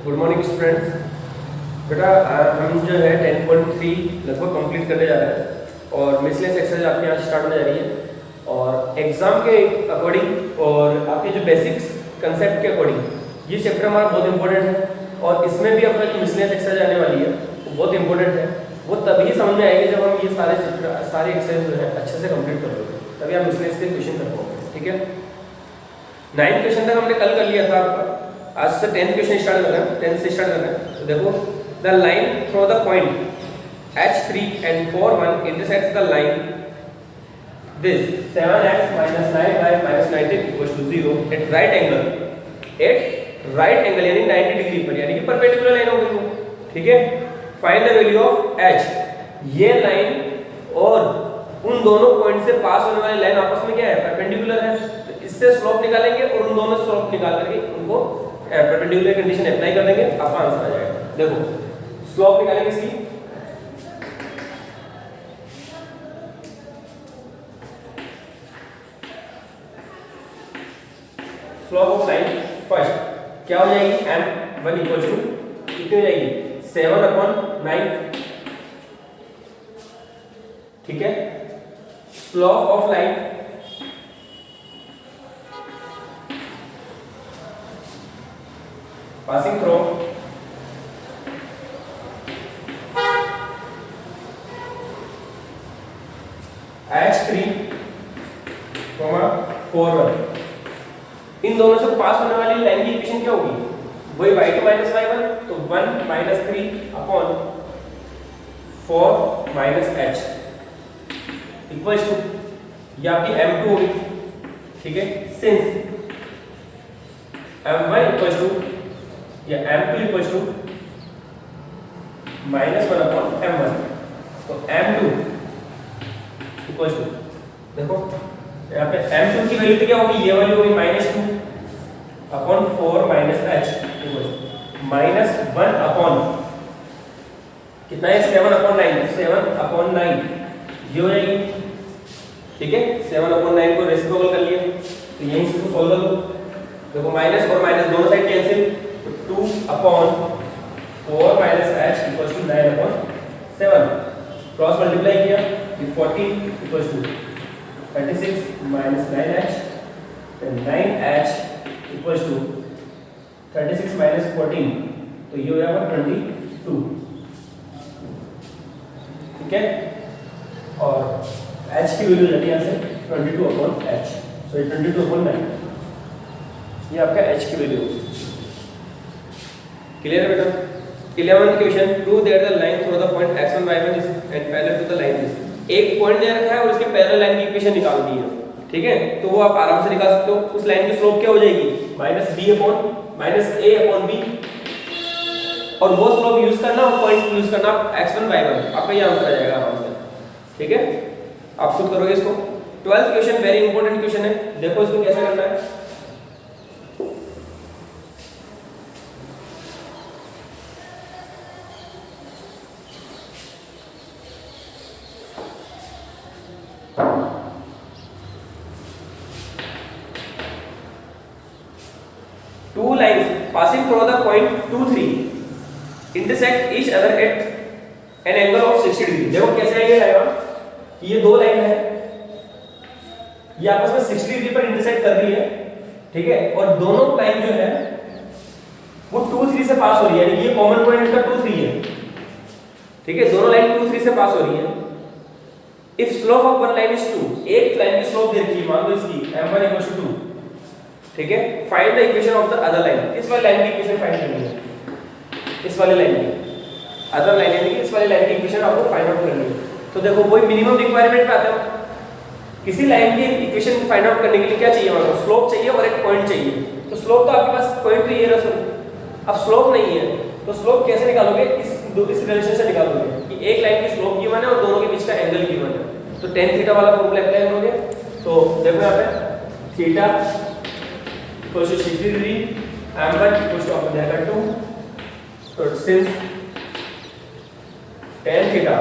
Good morning students. बेटा हम जो है 10.3 लगभग कंप्लीट करने जा रहे हैं और मिसलेनियस एक्सरसाइज आपके यहाँ स्टार्ट होने जा रही है और एग्जाम के अकॉर्डिंग और आपके जो बेसिक्स कंसेप्ट के अकॉर्डिंग ये चैप्टर हमारा बहुत इंपॉर्टेंट है और इसमें भी आपका जो मिसलेनियस एक्सरसाइज आने वाली है वो बहुत इंपॉर्टेंट है। वो तभी समझ में आएगी जब हम ये सारे एक्सरसाइज जो है अच्छे से कंप्लीट कर लोगे, तभी आप मिसलेनियस के क्वेश्चन कर पाओगे। ठीक है, 9 क्वेश्चन तक हमने कल कर लिया था आपका, आज से 10 क्वेश्चन स्टार्ट कर रहे हैं, 10 से स्टार्ट कर रहे हैं। तो देखो, the line through the point H3 and 4 1 intersects the line this 7x minus 9y minus 19 equals to 0 at right angle यानी 90 डिग्री पर, यानी कि परपेंडिकुलर लाइन हो गई वो। ठीक है, find the value of H। ये लाइन और उन दोनों पॉइंट से पास होने वाली लाइन आपस में क्या है, परपेंडिकुलर है, तो इससे स्लोप निकालेंगे और उन दोनों स्लोप निकाल करके उनको परपेंडिकुलर कंडीशन अप्लाई कर देंगे, आपका आंसर आ जाएगा। देखो स्लोप निकालेंगे इसकी, स्लोप ऑफ लाइन फर्स्ट क्या हो जाएगी, m1 इक्वल टू कितनी हो जाएगी, 7/9। ठीक है, slope of line passing through H3, 4 1। इन दोनों से पास होने वाली लाइन की इक्वेशन क्या होगी, वही y2 minus y1, तो 1 minus 3 upon 4 minus h equals to ये आपकी m2 होगी। ठीक है, सिंस m1 इक्वल्स टू या m2 equals to -1 upon m1, तो m2 इक्वल्स टू, देखो यहाँ पे m2 की वैल्यू तो क्या होगी, ये वाली होगी -2 अपॉन 4 माइनस h -1 अपॉन कितना है, 7/9, 7/9 ये हो जाएगी। ठीक है, 7/9 को रेसिप्रोकल कर लिया, तो यहीं से इसको सॉल्व कर लो। देखो माइनस और माइनस दोनों साइड कैंसिल, तो 2 upon 4 minus h equals to 9/7, cross multiply किया, 14 equals to 36 minus 9h, then 9h equals to 36 minus 14, तो ये हो जाएगा 22। ठीक है, और h की वैल्यू जाती है यहाँ से 22/h, सो ये 22/9, ये आपका h की वैल्यू। क्लियर है बेटा? 11th question, prove that the line through the point x1 y1 is and parallel to the line this. एक पॉइंट दे रखा है और उसके पैरेलल लाइन की इक्वेशन निकालनी है। ठीक है, तो वो आप आराम से निकाल सकते हो। उस लाइन की स्लोप क्या हो जाएगी, -a/b, और वो स्लोप यूज करना और पॉइंट यूज करना x1 y1, आपका ये आंसर आ जाएगा आराम से। ठीक है, आप खुद करोगे इसको। 12th question very important question है, देखो इसको कैसे करना है। Two lines passing through the point 2 3 intersect each other at an angle of 60 degree। देखो कैसे आइडिया आएगा कि ये दो लाइन है, ये आपस में 60 डिग्री पर इंटरसेक्ट कर रही है। ठीक है, और दोनों लाइन जो है वो 2 3 से पास हो रही है, यानी ये कॉमन पॉइंट इनका 2 3 है। ठीक है, दोनों लाइन 2 3 से पास हो रही है। If slope of one line is 2, एक लाइन की स्लोप दे रखी है, मान लो इसकी m1 = 2। ठीक है, find the equation of the other line. इस वाली लाइन की इक्वेशन फाइंड करनी है, इस वाली लाइन की अदर लाइन, यानी कि इस वाली लाइन की इक्वेशन आपको फाइंड आउट करनी है। तो देखो वही मिनिमम रिक्वायरमेंट पे आता है, किसी लाइन की इक्वेशन फाइंड आउट करने के लिए क्या चाहिए, हमारे स्लोप चाहिए और एक पॉइंट चाहिए। तो स्लोप तो आपके पास पॉइंट तो ये रहा, अब स्लोप नहीं है तो स्लोप कैसे निकालोगे, इस रिलेशन से निकालोगे कि एक लाइन की स्लोप गिवन है और दोनों के बीच का एंगल गिवन है, तो tan थीटा वाला फॉर्मूला अप्लाई करोगे। तो देखो यहाँ पे theta equals to 60 degree, m1 equals to आपको जाएगा 2, तो since tan theta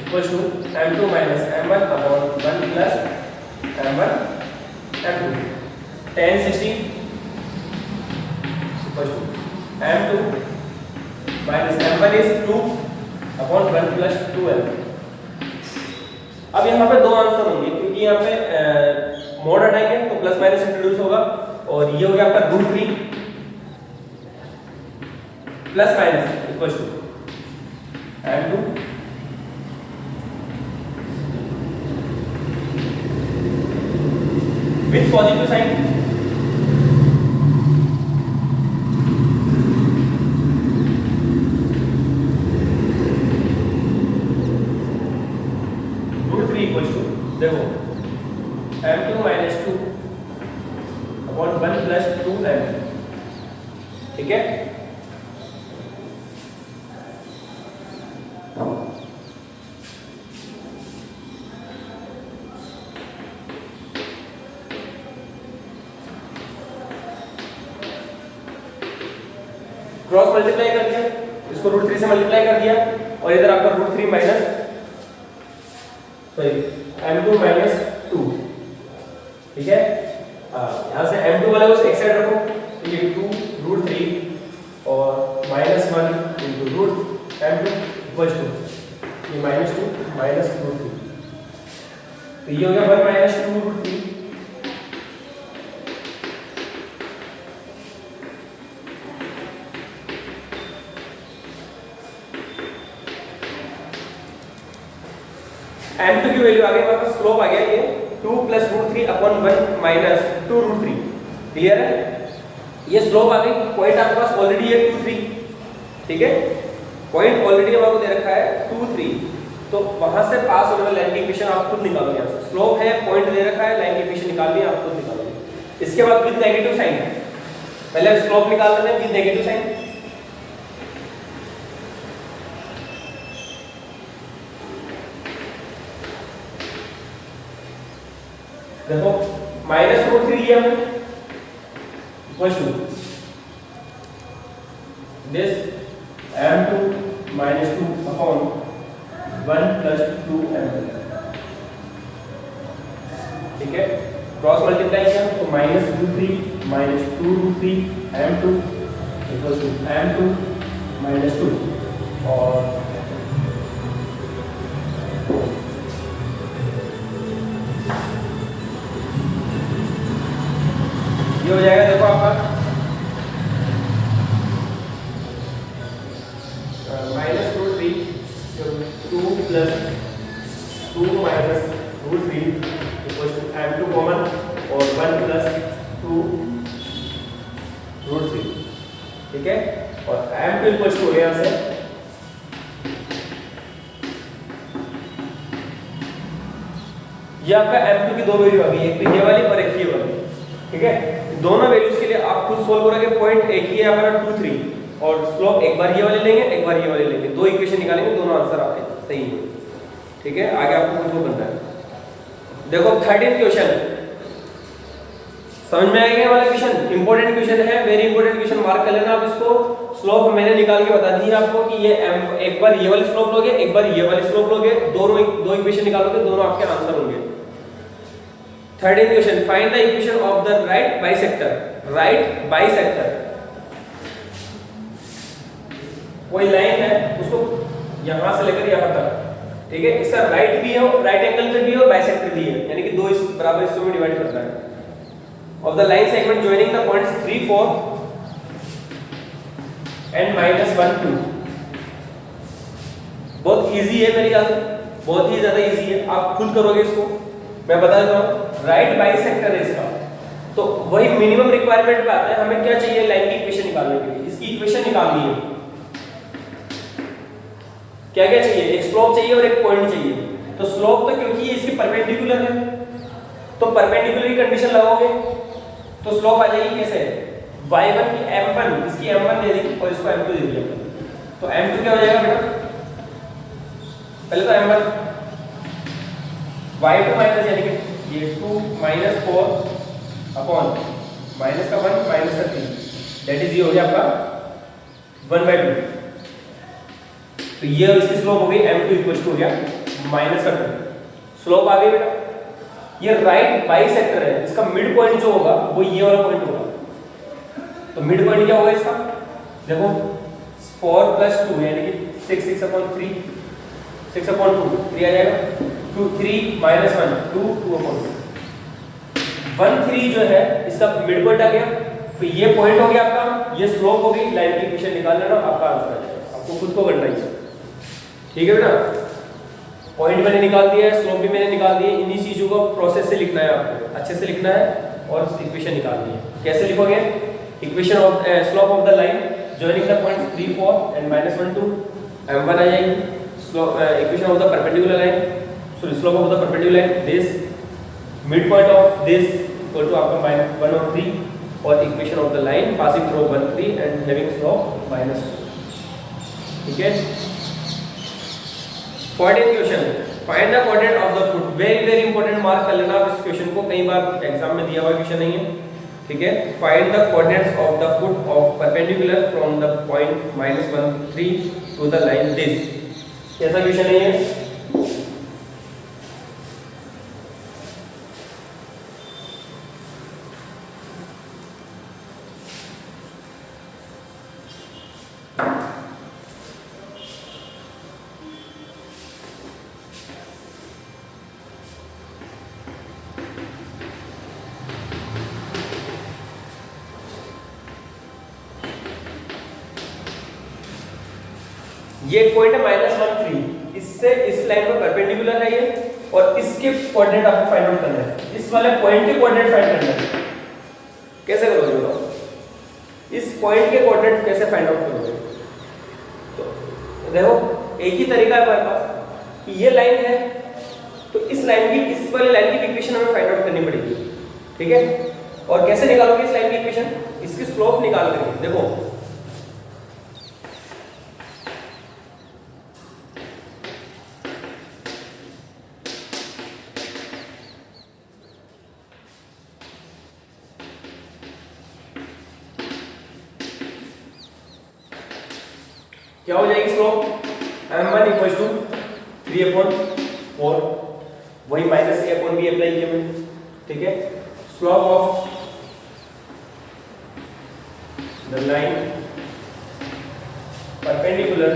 equals to m2 minus m1 upon 1 plus m1 m2 tan 60 equals to m2 minus m1 is 2 upon 1 plus 2m। अब यहाँ पे दो आंसर होंगे क्योंकि यहाँ पे मोड हटाएंगे तो प्लस माइनस इंट्रोड्यूस होगा और ये हो गया आपका √3 plus minus equal to m2 with positive sign देखो m2 minus 2 upon 1 plus 2m, ठीक है। क्रॉस मल्टीप्लाई कर दिया, इसको √3 से मल्टीप्लाई कर दिया और इधर आपका √3 माइनस सॉरी m2 माइनस 2, ठीक है। यहाँ से m2 वाला उस एक साइड रखो तो ये 2 √3 और minus 1 into √m2 equal to ये माइनस 2 माइनस √3, तो ये हो गया 1 माइनस 2 √3। m2 की वैल्यू आ गई, हमारे पास स्लोप आ गया ये 2 प्लस √3 अपॉन 1 माइनस 2 √3, क्लियर है। ये स्लोप आ गई, पॉइंट आपके पास ऑलरेडी है 2 3, ठीक है। पॉइंट ऑलरेडी आपको दे रखा है 2 3, तो वहां से पास होने वाली लाइन की इक्वेशन आप खुद निकालोगे। यहाँ से स्लोप है, पॉइंट दे रखा है, लाइन की इक्वेशन निकालनी है, आप खुद निकालोगे। इसके बाद विद नेगेटिव साइन, पहले स्लोप निकाल लेते हैं विद नेगेटिव साइन। देखो माइनस √3 लिया हमने equal to this m2 minus 2 upon 1 plus 2m, ठीक है। क्रॉस मल्टीप्लाई किया तो minus √3 minus 2 √3 m2 equal to m2 minus 2 और ये हो जाएगा, देखो आपका minus √3 2 plus 2 minus √3 equal to m2 common और 1 प्लस 2 √3, ठीक है। और m2 इक्वल टू हो गया से ये आपका m2 की दो वैल्यू आ गई, एक तो ये वाली और एक ये वाली, ठीक है। दोनों वैल्यूज के लिए आप खुद सोल्व करोगे। पॉइंट एक ही है हमारा 2 3 और स्लोप एक बार ये वाले लेंगे एक बार ये वाले लेंगे, दो इक्वेशन निकालेंगे, दोनों आंसर आपके सही है, ठीक है। आगे आपको कुछ वो करना है। देखो 13th क्वेश्चन समझ में आ गया वाला क्वेश्चन, इंपॉर्टेंट क्वेश्चन है, वेरी इंपॉर्टेंट क्वेश्चन, मार्क कर लेना आप इसको। स्लोप मैंने निकाल के बता दी है आपको कि ये एक बार ये वाली स्लोप लोगे एक बार ये वाली स्लोप लोगे, दोनों दो इक्वेशन निकालोगे, दोनों आपके आंसर होंगे। 13th question, find the equation of the right bisector. Right bisector, कोई लाइन है उसको यहां से लेकर यहां तक, ठीक है, इसका राइट भी है, राइट एंगल पे भी है और बाइसेक्टर भी है, यानी कि दो इस बराबर हिस्सों में डिवाइड करता है। Of the line segment joining the points 3 4 and -1 2। बहुत इजी है मेरे ख्याल से, बहुत ही ज्यादा इजी है, आप खुद करोगे इसको, मैं बता देता हूं। राइट बाइसेक्टर है इसका, तो वही मिनिमम रिक्वायरमेंट पे आता है। हमें क्या चाहिए, लाइन की इक्वेशन निकालने के लिए, इसकी इक्वेशन निकालनी है। क्या क्या चाहिए, एक स्लोप चाहिए और एक पॉइंट चाहिए। तो स्लोप तो क्योंकि ये इसकी परपेंडिकुलर है तो परपेंडिकुलर की कंडीशन लगाओगे तो स्लोप आ जाएगी कैसे, y1 की m1, इसकी m1 दे दी और इसको m2 दे दिया, तो m2 क्या हो जाएगा बेटा, पहले तो m1 y2 माइनस यानी कि ये 2 -4 अपॉन माइनस का 1 माइनस का 3, दैट इज ये हो गया आपका 1/2। तो ये इसकी स्लोप हो गई m2 इक्वल टू हो गया माइनस का 2, स्लोप आ गई बेटा। ये राइट बाइसेक्टर है, इसका मिड पॉइंट जो होगा वो ये वाला पॉइंट होगा। तो मिड पॉइंट क्या होगा इसका, देखो 4 प्लस 2 यानी कि 6 6/3 6/2 3 आ जाएगा 2 3 माइनस 1 2 2/2 1 3 जो है इसका मिड पॉइंट आ गया। तो ये पॉइंट हो गया आपका, ये स्लोप हो गई, लाइन की इक्वेशन निकाल लेना, आपका आंसर आ जाएगा। आपको खुद को करना ही है, ठीक है बेटा। पॉइंट मैंने निकाल दिया है, स्लोप भी मैंने निकाल दिया है, इन्हीं चीजों को प्रोसेस से लिखना है, आपको अच्छे से लिखना है और इक्वेशन निकालनी है। कैसे लिखोगे? Equation of slope of the line joining the points 3 4 and -1 2 m1 आ जाएगी। Slope equation of the perpendicular line, sorry slope of the perpendicular line, this mid point of this equal to आपका -1 और 3 और equation of the line passing through 1 3 and having slope -2, ठीक है। 14th question, find the coordinate of the foot. Very important, mark कर लेना आप इस question को, कई बार एग्जाम में दिया हुआ क्वेश्चन नहीं है, ठीक है। Find the coordinates of the foot of perpendicular from the point -1 3 to the line this. कैसा क्वेश्चन है ये? ये पॉइंट है -1 3, इससे इस लाइन पर परपेंडिकुलर है ये, और इसके कोऑर्डिनेट आपको फाइंड आउट करना है। इस वाले पॉइंट के कोऑर्डिनेट फाइंड करना है। कैसे करोगे बताओ? इस पॉइंट के कोऑर्डिनेट कैसे फाइंड आउट करोगे? तो देखो एक ही तरीका है हमारे पास कि ये लाइन है, तो इस लाइन की, इस वाले लाइन की इक्वेशन हमें फाइंड आउट करनी पड़ेगी, ठीक है। और कैसे निकालोगे इस लाइन की इक्वेशन? इसकी स्लोप निकाल करके। देखो क्या हो जाएगी स्लोप? m1 = 3/4, वही -a/b अप्लाई किया मैंने, ठीक है। Slope of the line perpendicular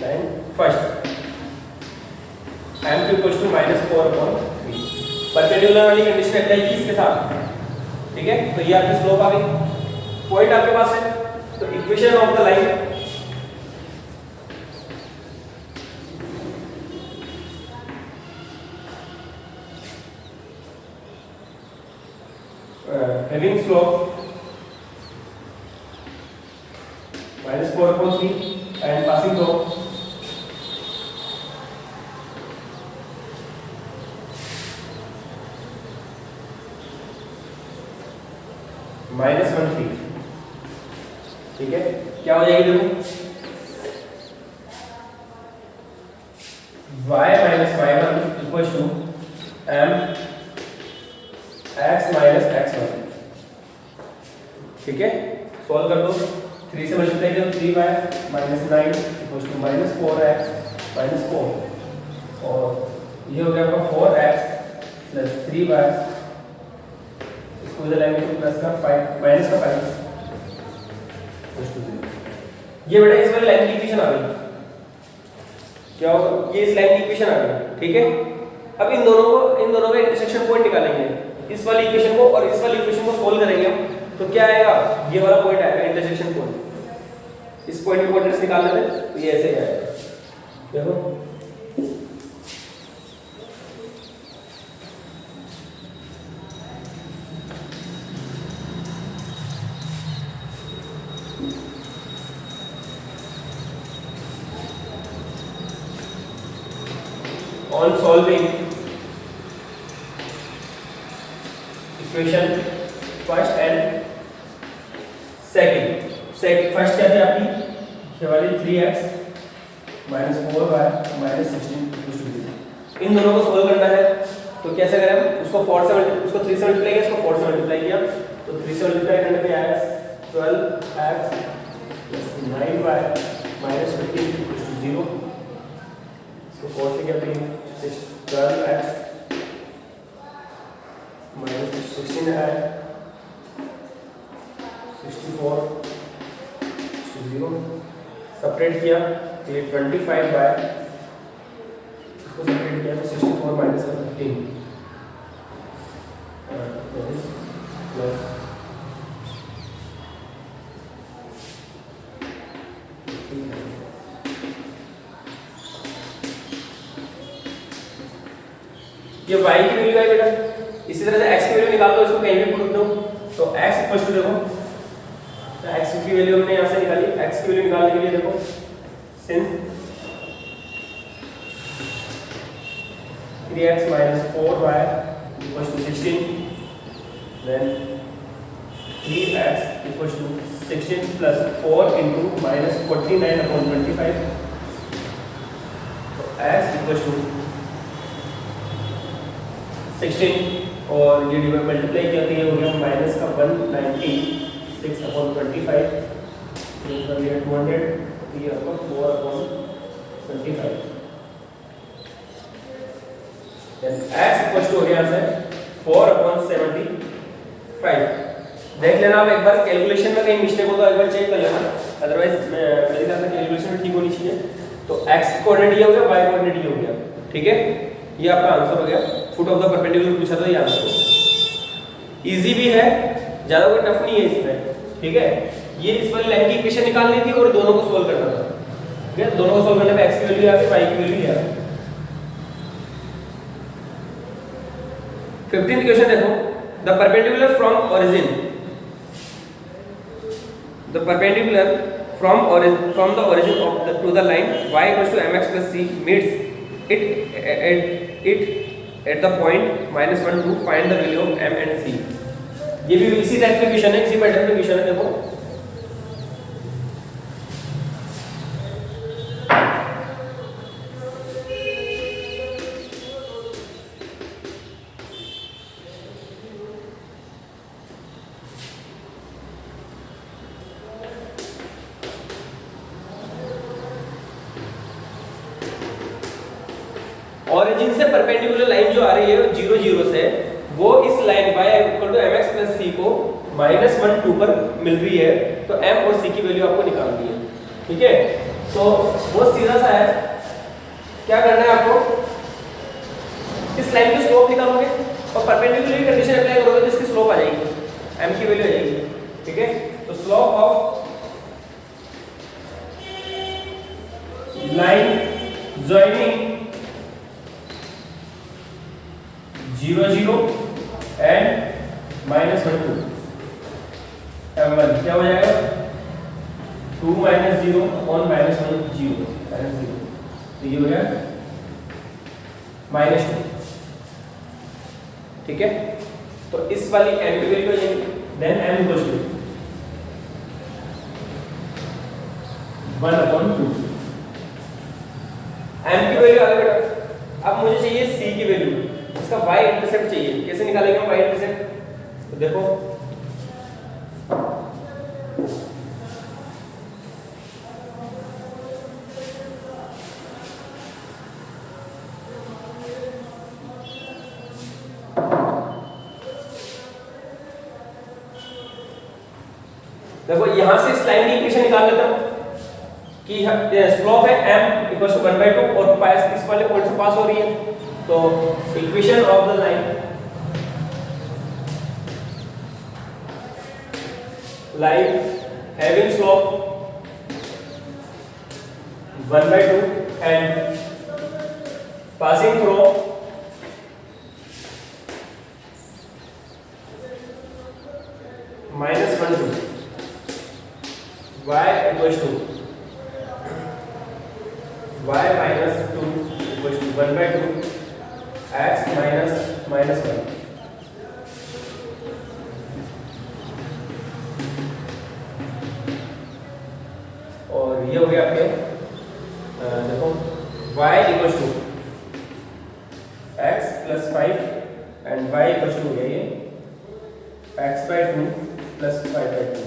line first m2 = -4/3। Perpendicular वाली कंडीशन अप्लाई की इसके साथ, ठीक है। तो ये आपकी स्लोप आ गई, पॉइंट आपके पास है, तो equation of the line having slope -4/3 and passing through -1 3, ठीक है। क्या हो जाएगी? देखो y - y1 = m x - x1, ठीक है। सॉल्व कर दो, 3 से मल्टीप्लाई करो, 3y - 9 = -4x - 4, और ये हो गया आपका 4x + 3y, इसको इधर लाएंगे तो प्लस का 5 माइनस का 5 = 0। ये बेटा इस वाली लाइन की इक्वेशन आ गई। क्या होगा? ये इस लाइन की इक्वेशन आ गई, ठीक है। अब इन दोनों का इंटरसेक्शन पॉइंट निकालेंगे, इस वाली इक्वेशन को और इस वाली इक्वेशन को सोल्व करेंगे हम, तो क्या आएगा? ये वाला पॉइंट आएगा, इंटरसेक्शन पॉइंट। इस पॉइंट के कोऑर्डिनेट्स निकालने में तो ये ऐसे ही आएगा, देखो on solving equation first and second, first क्या थी आपकी? ये वाली 3x - 4y - 16 = 0। इन दोनों को सोल्व करना है, तो कैसे करें हम? उसको 3 से मल्टीप्लाई किया, इसको 4 से मल्टीप्लाई किया, तो 3 से मल्टीप्लाई करने पे आया 12x + 9y - 15 = 0। तो 4 से क्या करेंगे 12x माइनस 16 64 0 सेपरेट किया तो ये 25 बाय इसको सेपरेट किया तो 64 माइनस 15 प्लस ये y की वैल्यू है बेटा। इसी तरह से x की वैल्यू निकाल दो, इसको कहीं भी पुट दो तो x इक्वल टू देखो तो x की वैल्यू हमने यहां से निकाली। x की वैल्यू निकालने के लिए देखो since 3x 4y equals to 16 then 3x equals to 16 plus 4 into minus 49 upon 25 तो x equals to 16 और ये डिवाइड मल्टीप्लाई किया तो ये हो गया माइनस का 196 अपॉन 25 ये कर लिया 200 तो ये आपका 4 upon 25 then x equals to हो गया से 4 अपॉन 75। देख लेना आप एक बार कैलकुलेशन में कहीं मिस्टेक हो तो एक बार चेक कर लेना, अदरवाइज मेरे ख्याल से कैलकुलेशन में ठीक होनी चाहिए। तो x कोऑर्डिनेट ये हो गया, y कोऑर्डिनेट ये हो गया, ठीक है। ये आपका आंसर हो गया। फुट ऑफ द परपेंडिकुलर पूछा था, ये आंसर हो गया। इजी भी है, ज्यादा कोई टफ नहीं है इसमें, ठीक है। ये इस वाली लाइन की इक्वेशन निकालनी थी और दोनों को सोल्व करना था, ठीक है। दोनों को सोल्व करने में x की वैल्यू आ गई, y की वैल्यू आ गई। 15th क्वेश्चन देखो, the perpendicular from origin the perpendicular from the origin of the to the line y equals to mx plus c meets it at the point -1 to find the value of m and c। ये भी इसी type का question है, इसी pattern का question है। देखो origin से परपेंडिकुलर लाइन जो आ रही है 0 0 से, वो इस line y equal to mx plus c को -1 2 पर मिल रही है। तो m और c की वैल्यू आपको निकालनी है, ठीक है। तो वो सीधा सा है, क्या करना है आपको, इस लाइन की स्लोप निकालोगे और परपेंडिकुलर की कंडीशन अप्लाई करोगे तो इसकी स्लोप आ जाएगी, m की वैल्यू आ जाएगी, ठीक है। तो slope of line joining 0 0 and -1 2 m1 क्या हो जाएगा 2 - 0 और -1 0 0। तो ये हो गया -2, ठीक है। तो इस वाली m की वैल्यू हो जाएगी, then m equals to 1/2। m की वैल्यू आ गई बेटा। अब मुझे चाहिए c की वैल्यू, इसका y इंटरसेप्ट चाहिए। कैसे निकालेंगे हम y इंटरसेप्ट, तो देखो देखो यहां से इस लाइन की इक्वेशन निकाल लेता हूं कि स्लोप है m = 1/2 और पास इस वाले पॉइंट से पास हो रही है। तो equation of the line having slope 1/2 and passing through -1 2 y equals to y minus 2 equals to 1/2 x minus -1। और ये हो गया आपके देखो y equals to x plus 5 and y equals to हो गया ये x/2 plus 5/2।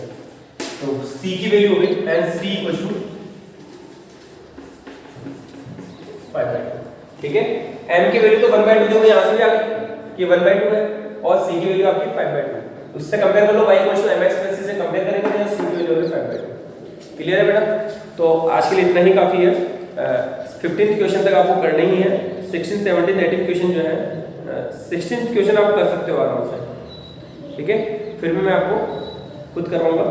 तो c की वैल्यू हो गई and c equals to 5/2। ठीक है। m की वैल्यू तो 1/2 देखो यहाँ से भी आ गई कि 1/2 है, और c की वैल्यू आपकी 5/2। उससे कंपेयर कर लो, y mx + c से कंपेयर करेंगे तो c की वैल्यू होगी 5/2। क्लियर है बेटा? तो आज के लिए इतना ही काफी है। 15th क्वेश्चन तक आपको करना ही है। 16, 17, 18 क्वेश्चन जो है 16th क्वेश्चन आप कर सकते हो आराम से, ठीक है। फिर भी मैं आपको खुद करवाऊंगा।